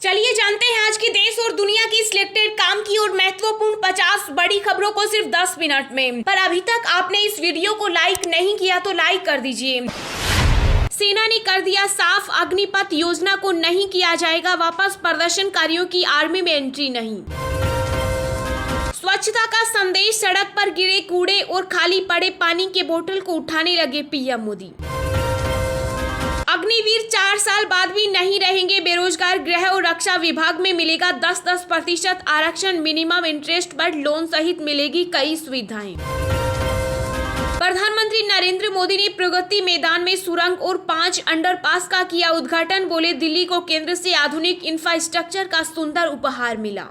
चलिए जानते हैं आज की देश और दुनिया की सिलेक्टेड काम की और महत्वपूर्ण 50 बड़ी खबरों को सिर्फ 10 मिनट में। पर अभी तक आपने इस वीडियो को लाइक नहीं किया तो लाइक कर दीजिए। सेना ने कर दिया साफ, अग्निपथ योजना को नहीं किया जाएगा वापस, प्रदर्शनकारियों की आर्मी में एंट्री नहीं। स्वच्छता का संदेश, सड़क पर गिरे कूड़े और खाली पड़े पानी के बोतल को उठाने लगे पीएम मोदी। अग्निवीर 4 साल बाद भी नहीं रहेंगे बेरोजगार, गृह और रक्षा विभाग में मिलेगा 10% आरक्षण, मिनिमम इंटरेस्ट पर लोन सहित मिलेगी कई सुविधाएं। प्रधानमंत्री नरेंद्र मोदी ने प्रगति मैदान में सुरंग और 5 अंडरपास का किया उद्घाटन, बोले दिल्ली को केंद्र से आधुनिक इंफ्रास्ट्रक्चर का सुंदर उपहार मिला।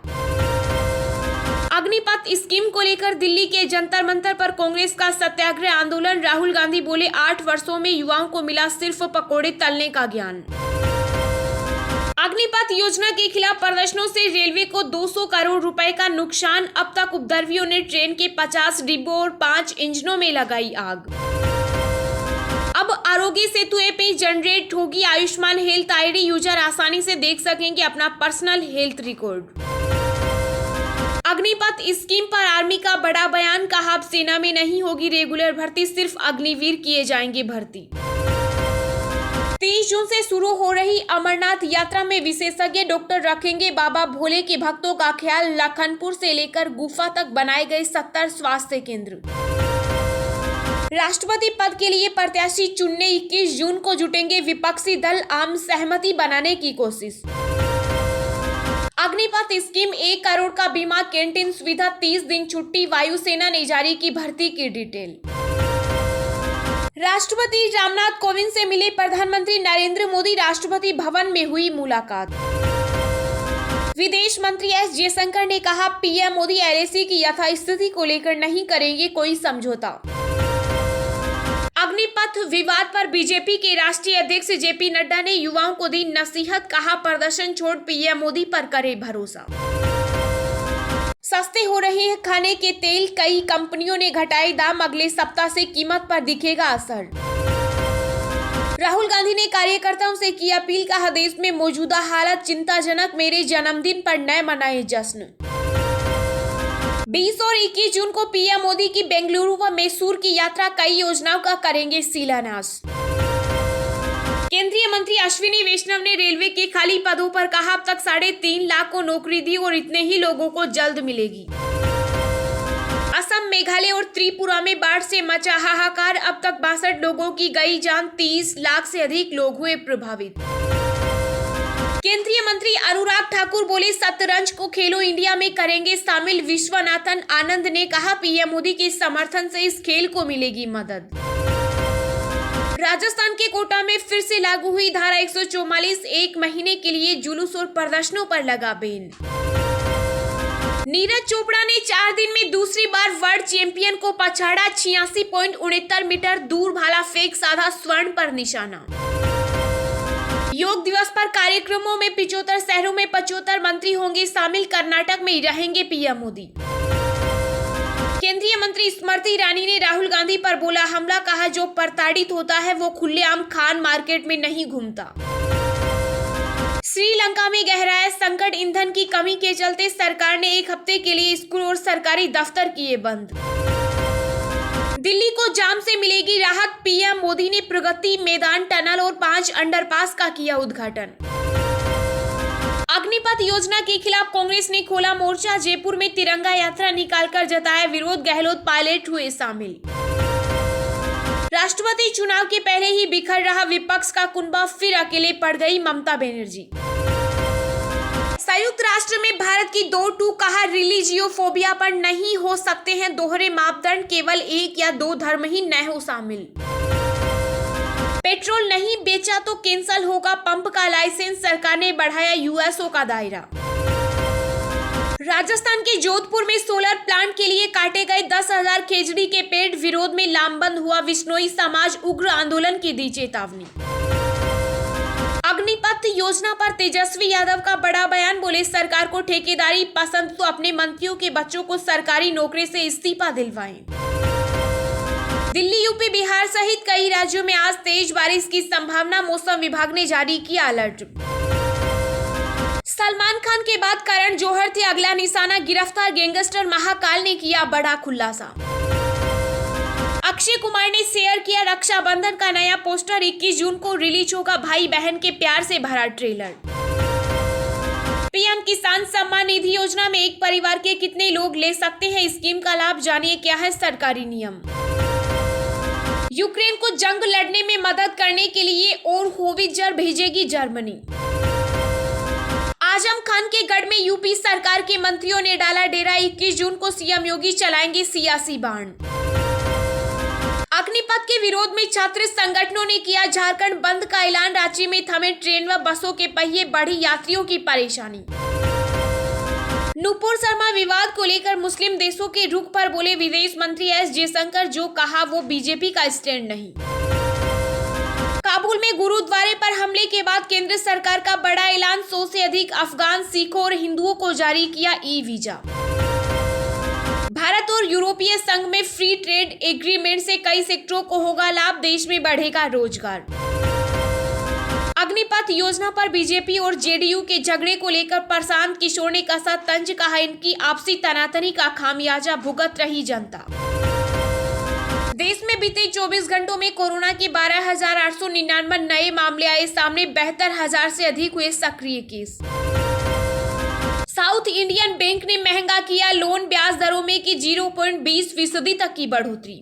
अग्निपथ स्कीम को लेकर दिल्ली के जंतर मंतर पर कांग्रेस का सत्याग्रह आंदोलन, राहुल गांधी बोले 8 वर्षों में युवाओं को मिला सिर्फ पकोड़े तलने का ज्ञान। अग्निपथ योजना के खिलाफ प्रदर्शनों से रेलवे को 200 करोड़ रुपए का नुकसान, अब तक उपद्रवियों ने ट्रेन के 50 डिब्बों और 5 इंजनों में लगाई आग। अब आरोग्य सेतु ऐप में जनरेट होगी आयुष्मान हेल्थ आईडी, यूजर आसानी से देख सकेंगे अपना personal health record. Agnipath scheme पर आर्मी का बड़ा बयान, कहा अब सेना में नहीं होगी रेगुलर भर्ती, सिर्फ अग्निवीर किए जाएंगे भर्ती। 30 जून से शुरू हो रही अमरनाथ यात्रा में विशेषज्ञ डॉक्टर रखेंगे बाबा भोले के भक्तों का ख्याल, लखनपुर से लेकर गुफा तक बनाए गए 70 स्वास्थ्य केंद्र। राष्ट्रपति पद के लिए प्रत्याशी चुनने 21 जून को जुटेंगे विपक्षी दल, आम सहमति बनाने की कोशिश। अग्निपथ स्कीम 1 करोड़ का बीमा, कैंटीन सुविधा, 30 दिन छुट्टी, वायुसेना ने जारी की भर्ती की डिटेल। राष्ट्रपति रामनाथ कोविंद से मिले प्रधानमंत्री नरेंद्र मोदी, राष्ट्रपति भवन में हुई मुलाकात। विदेश मंत्री एस जयशंकर ने कहा पीएम मोदी एलएसी की यथास्थिति को लेकर नहीं करेंगे कोई समझौता। अग्निपथ विवाद पर बीजेपी के राष्ट्रीय अध्यक्ष जेपी नड्डा ने युवाओं को दी नसीहत, कहा प्रदर्शन छोड़ पीएम मोदी पर करे भरोसा। सस्ते हो रहे हैं खाने के तेल, कई कंपनियों ने घटाए दाम, अगले सप्ताह से कीमत पर दिखेगा असर। राहुल गांधी ने कार्यकर्ताओं से की अपील, कहा देश में मौजूदा हालत चिंताजनक, मेरे जन्मदिन पर न मनाए जश्न। 20 और 21 जून को पीएम मोदी की बेंगलुरु व मैसूर की यात्रा, कई योजनाओं का करेंगे शिलान्यास। केंद्रीय मंत्री अश्विनी वैष्णव ने रेलवे के खाली पदों पर कहा अब तक 3.5 लाख को नौकरी दी और इतने ही लोगों को जल्द मिलेगी। असम, मेघालय और त्रिपुरा में बाढ़ से मचा हाहाकार, अब तक 62 लोगों की गई जान, 30 लाख से अधिक लोग हुए प्रभावित। केंद्रीय मंत्री अनुराग ठाकुर बोले शतरंज को खेलो इंडिया में करेंगे शामिल, विश्वनाथन आनंद ने कहा पीएम मोदी के समर्थन से इस खेल को मिलेगी मदद। राजस्थान के कोटा में फिर से लागू हुई धारा 144, 1 महीने के लिए जुलूस और प्रदर्शनों पर लगा बैन। नीरज चोपड़ा ने 4 दिन में दूसरी बार वर्ल्ड चैंपियन को पछाड़ा, 86.69 मीटर दूर भाला फेंक साधा स्वर्ण पर निशाना। योग दिवस पर कार्यक्रमों में 75 शहरों में 75 मंत्री होंगे शामिल, कर्नाटक में रहेंगे पीएम मोदी। केंद्रीय मंत्री स्मृति ईरानी ने राहुल गांधी पर बोला हमला, कहा जो प्रताड़ित होता है वो खुलेआम खान मार्केट में नहीं घूमता। श्रीलंका में गहराया संकट, ईंधन की कमी के चलते सरकार ने 1 हफ्ते के लिए स्कूल और सरकारी दफ्तर किए बंद। दिल्ली को जाम से मिलेगी राहत, पीएम मोदी ने प्रगति मैदान, टनल और 5 अंडरपास का किया उद्घाटन। अग्निपथ योजना के खिलाफ कांग्रेस ने खोला मोर्चा, जयपुर में तिरंगा यात्रा निकालकर जताया विरोध, गहलोत पायलट हुए शामिल। राष्ट्रपति चुनाव के पहले ही बिखर रहा विपक्ष का कुनबा, फिर अकेले पड़ गई ममता बनर्जी। संयुक्त राष्ट्र में भारत की 2 कहा रिलीजियोफोबिया पर नहीं हो सकते हैं दोहरे मापदंड, केवल 1 या 2 धर्म ही न हो शामिल। पेट्रोल नहीं बेचा तो कैंसल होगा पंप का लाइसेंस, सरकार ने बढ़ाया यूएसओ का दायरा। राजस्थान के जोधपुर में सोलर प्लांट के लिए काटे गए 10,000 खेजड़ी के पेड़, विरोध में लामबंद हुआ विश्नोई समाज, उग्र आंदोलन की दी चेतावनी। अग्निपथ योजना पर तेजस्वी यादव का बड़ा बयान, बोले सरकार को ठेकेदारी पसंद तो अपने मंत्रियों के बच्चों को सरकारी नौकरी से इस्तीफा दिलवाएं। दिल्ली, यूपी, बिहार सहित कई राज्यों में आज तेज बारिश की संभावना, मौसम विभाग ने जारी किया अलर्ट। सलमान खान के बाद करण जौहर थे अगला निशाना, गिरफ्तार गैंगस्टर महाकाल ने किया बड़ा खुलासा। अक्षय कुमार ने शेयर किया रक्षाबंधन का नया पोस्टर, 21 जून को रिलीज होगा भाई बहन के प्यार से भरा ट्रेलर। पीएम किसान सम्मान निधि योजना में एक परिवार के कितने लोग ले सकते हैं स्कीम का लाभ, जानिए क्या है सरकारी नियम। यूक्रेन को जंग लड़ने में मदद करने के लिए और होवित्जर भेजेगी जर्मनी। आजम खान के गढ़ में यूपी सरकार के मंत्रियों ने डाला डेरा, 21 जून को सीएम योगी चलाएंगे सियासी बाण। अग्निपथ के विरोध में छात्र संगठनों ने किया झारखंड बंद का ऐलान, रांची में थमे ट्रेन व बसों के पहिए, बढ़ी यात्रियों की परेशानी। नुपुर शर्मा विवाद को लेकर मुस्लिम देशों के रुख पर बोले विदेश मंत्री एस जयशंकर, जो कहा वो बीजेपी का स्टैंड नहीं। काबुल में गुरुद्वारे पर हमले के बाद केंद्र सरकार का बड़ा ऐलान, 100 से अधिक अफगान सिखों और हिंदुओं को जारी किया ई वीजा। भारत और यूरोपीय संघ में फ्री ट्रेड एग्रीमेंट से कई सेक्टरों को होगा लाभ, देश में बढ़ेगा रोजगार। अग्निपथ योजना पर बीजेपी और जेडीयू के झगड़े को लेकर प्रशांत किशोर ने कसा तंज, कहा इनकी आपसी तनातनी का खामियाजा भुगत रही जनता। देश में बीते 24 घंटों में कोरोना के 12,899 नए मामले आए सामने, 72,000 से अधिक हुए सक्रिय केस। साउथ इंडियन बैंक ने महंगा किया लोन, ब्याज दरों में की 0.20% तक की बढ़ोतरी।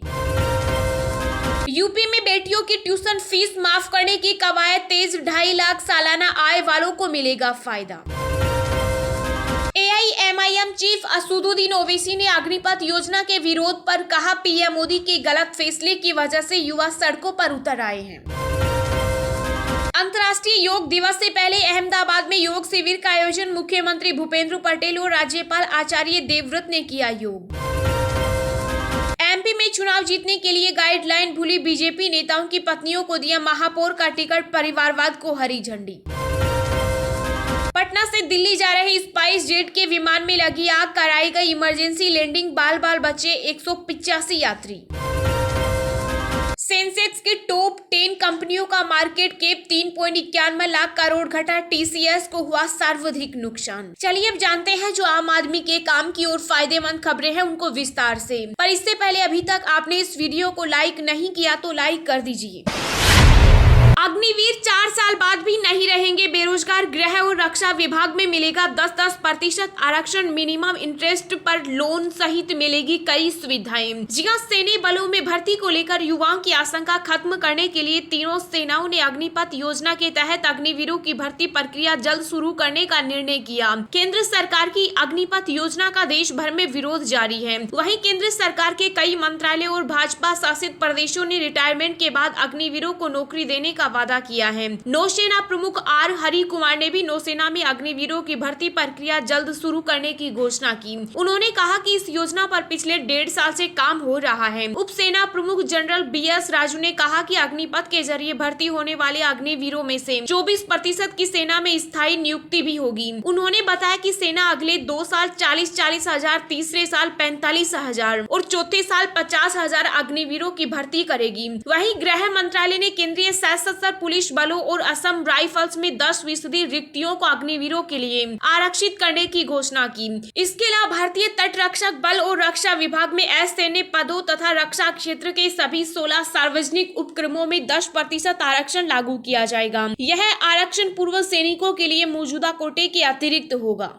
यूपी में बेटियों की ट्यूशन फीस माफ करने की कवायद तेज, 2.5 लाख सालाना आय वालों को मिलेगा फायदा। एआईएमआईएम चीफ असदुद्दीन ओवैसी ने अग्निपथ योजना के विरोध पर कहा, पीएम मोदी के गलत फैसले की वजह से युवा सड़कों पर उतर आए हैं। अंतर्राष्ट्रीय योग दिवस से पहले अहमदाबाद में योग शिविर का आयोजन, मुख्यमंत्री भूपेंद्र पटेल और राज्यपाल आचार्य देवव्रत ने किया योग। एमपी में चुनाव जीतने के लिए गाइडलाइन भूली बीजेपी नेताओं की पत्नियों को दिया महापौर का टिकट, परिवारवाद को हरी झंडी। पटना से दिल्ली जा रहे स्पाइस जेट के विमान में लगी आग, कराई गई इमरजेंसी लैंडिंग, बाल बाल बचे 185 यात्री। सेंसेक्स के टॉप 10 कंपनियों का मार्केट कैप 3.91 लाख करोड़ घटा, टीसीएस को हुआ सर्वाधिक नुकसान। चलिए अब जानते हैं जो आम आदमी के काम की और फायदेमंद खबरें हैं उनको विस्तार से। पर इससे पहले अभी तक आपने इस वीडियो को लाइक नहीं किया तो लाइक कर दीजिए। अग्निवीर 4 साल बाद भी नहीं रहेंगे बेरोजगार, गृह और रक्षा विभाग में मिलेगा 10-10% आरक्षण, मिनिमम इंटरेस्ट पर लोन सहित मिलेगी कई सुविधाएं। जी हां, सैन्य बलों में भर्ती को लेकर युवाओं की आशंका खत्म करने के लिए तीनों सेनाओं ने अग्निपथ योजना के तहत अग्निवीरों की भर्ती प्रक्रिया जल्द शुरू करने का निर्णय किया। केंद्र सरकार की अग्निपथ योजना का देश भर में विरोध जारी है। वहीं केंद्र सरकार के कई मंत्रालय और भाजपा शासित प्रदेशों ने रिटायरमेंट के बाद अग्निवीरों को नौकरी देने का वादा किया है। नौसेना प्रमुख आर हरि कुमार ने भी नौसेना में अग्निवीरों की भर्ती प्रक्रिया जल्द शुरू करने की घोषणा की। उन्होंने कहा कि इस योजना पर पिछले 1.5 साल से काम हो रहा है। उप सेना प्रमुख जनरल BS राजू ने कहा कि अग्निपथ के जरिए भर्ती होने वाले अग्निवीरों में से 24% की सेना में स्थायी नियुक्ति भी होगी। उन्होंने बताया कि सेना अगले 2 साल 40-40 हजार, तीसरे साल 45,000 और चौथे साल 50,000 अग्निवीरों की भर्ती करेगी। वहीं गृह मंत्रालय ने केंद्रीय सशस्त्र पुलिस बलों और असम राइफल्स में 10% रिक्तियों को अग्निवीरों के लिए आरक्षित करने की घोषणा की। इसके अलावा भारतीय तट रक्षक बल और रक्षा विभाग में असैन्य पदों तथा रक्षा क्षेत्र के सभी 16 सार्वजनिक उपक्रमों में 10% आरक्षण लागू किया जाएगा। यह आरक्षण पूर्व सैनिकों के लिए मौजूदा कोटे के अतिरिक्त होगा।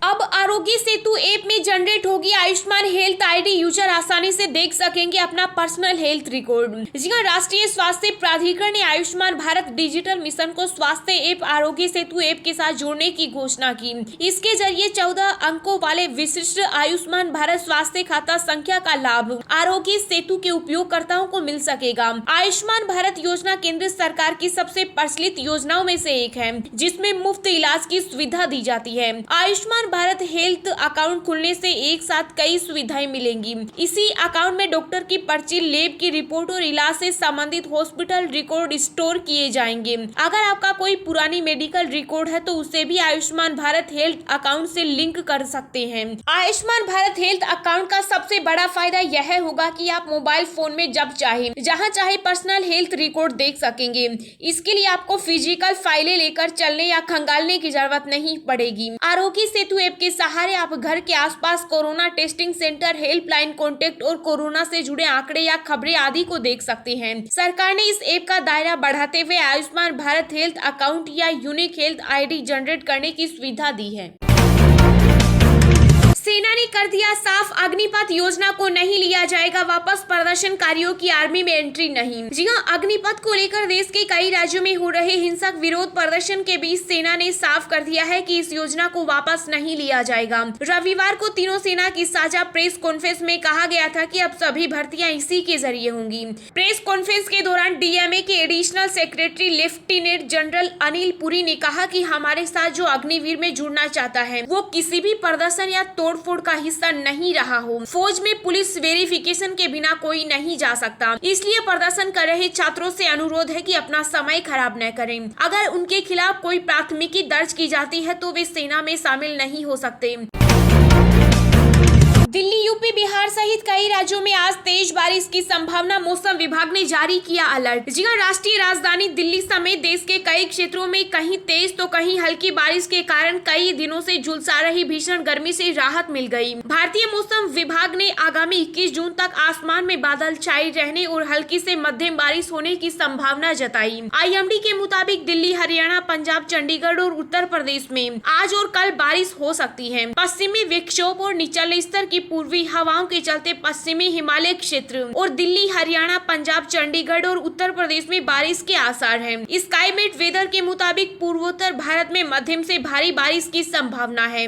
अब आरोग्य सेतु ऐप में जनरेट होगी आयुष्मान हेल्थ आईडी, यूजर आसानी से देख सकेंगे अपना पर्सनल हेल्थ रिकॉर्ड। जी हां, राष्ट्रीय स्वास्थ्य प्राधिकरण ने आयुष्मान भारत डिजिटल मिशन को स्वास्थ्य ऐप आरोग्य सेतु ऐप के साथ जोड़ने की घोषणा की। इसके जरिए 14 अंकों वाले विशिष्ट आयुष्मान भारत स्वास्थ्य खाता संख्या का लाभ आरोग्य सेतु के उपयोगकर्ताओं को मिल सकेगा। आयुष्मान भारत योजना केंद्र सरकार की सबसे प्रचलित योजनाओं में से एक है, जिसमें मुफ्त इलाज की सुविधा दी जाती है। आयुष्मान भारत हेल्थ अकाउंट खुलने से एक साथ कई सुविधाएं मिलेंगी। इसी अकाउंट में डॉक्टर की पर्ची, लैब की रिपोर्ट और इलाज से संबंधित हॉस्पिटल रिकॉर्ड स्टोर किए जाएंगे। अगर आपका कोई पुरानी मेडिकल रिकॉर्ड है तो उसे भी आयुष्मान भारत हेल्थ अकाउंट से लिंक कर सकते हैं। आयुष्मान भारत हेल्थ अकाउंट का सबसे बड़ा फायदा यह होगा कि आप मोबाइल फोन में जब चाहे जहां चाहे पर्सनल हेल्थ रिकॉर्ड देख सकेंगे। इसके लिए आपको फिजिकल फाइलें लेकर चलने या खंगालने की जरूरत नहीं पड़ेगी। आरोग्य सेतु ऐप के सहारे आप घर के आसपास corona testing centre, helpline, contact और कोरोना से जुड़े आंकड़े या खबरें आदि को देख सकते हैं। सरकार ने इस ऐप का दायरा बढ़ाते हुए आयुष्मान भारत हेल्थ अकाउंट या यूनिक हेल्थ आईडी जनरेट करने की सुविधा दी है। सेना ने कर दिया साफ, अग्निपथ योजना को नहीं लिया जाएगा वापस, प्रदर्शनकारियों की आर्मी में एंट्री नहीं। जी हां, अग्निपथ को लेकर देश के कई राज्यों में हो रहे हिंसक विरोध प्रदर्शन के बीच सेना ने साफ कर दिया है कि इस योजना को वापस नहीं लिया जाएगा। रविवार को तीनों सेना की साझा प्रेस कॉन्फ्रेंस में कहा गया था कि अब सभी भर्तियां इसी के जरिए होंगी। प्रेस कॉन्फ्रेंस के दौरान डीएमए के additional secretary lieutenant general Anil Puri ने कहा कि हमारे साथ जो अग्निवीर में जुड़ना चाहता है वो किसी भी प्रदर्शन या तोड़फोड़ का हिस्सा नहीं रहा हो। फौज में पुलिस वेरिफिकेशन के बिना कोई नहीं जा सकता, इसलिए प्रदर्शन कर रहे छात्रों से अनुरोध है कि अपना समय खराब न करें। अगर उनके खिलाफ कोई प्राथमिकी दर्ज की जाती है तो वे सेना में शामिल नहीं हो सकते। दिल्ली, यूपी, बिहार सहित कई राज्यों में आज तेज बारिश की संभावना, मौसम विभाग ने जारी किया अलर्ट। जी हां, राष्ट्रीय राजधानी दिल्ली समेत देश के कई क्षेत्रों में कहीं तेज तो कहीं हल्की बारिश के कारण कई दिनों से झुलसा रही भीषण गर्मी से राहत मिल गई। भारतीय मौसम विभाग ने आगामी 21 जून तक आसमान में बादल छाए रहने और हल्की से मध्यम बारिश होने की संभावना जताई। आईएमडी के मुताबिक दिल्ली, हरियाणा, पंजाब, चंडीगढ़ और उत्तर प्रदेश में आज और कल बारिश हो सकती है। पश्चिमी विक्षोभ और निचले स्तर की पूर्वी हवाओं के चलते पश्चिमी हिमालय क्षेत्र और दिल्ली, हरियाणा, पंजाब, चंडीगढ़ और उत्तर प्रदेश में बारिश के आसार हैं। स्काईमेट वेदर के मुताबिक पूर्वोत्तर भारत में मध्यम से भारी बारिश की संभावना है।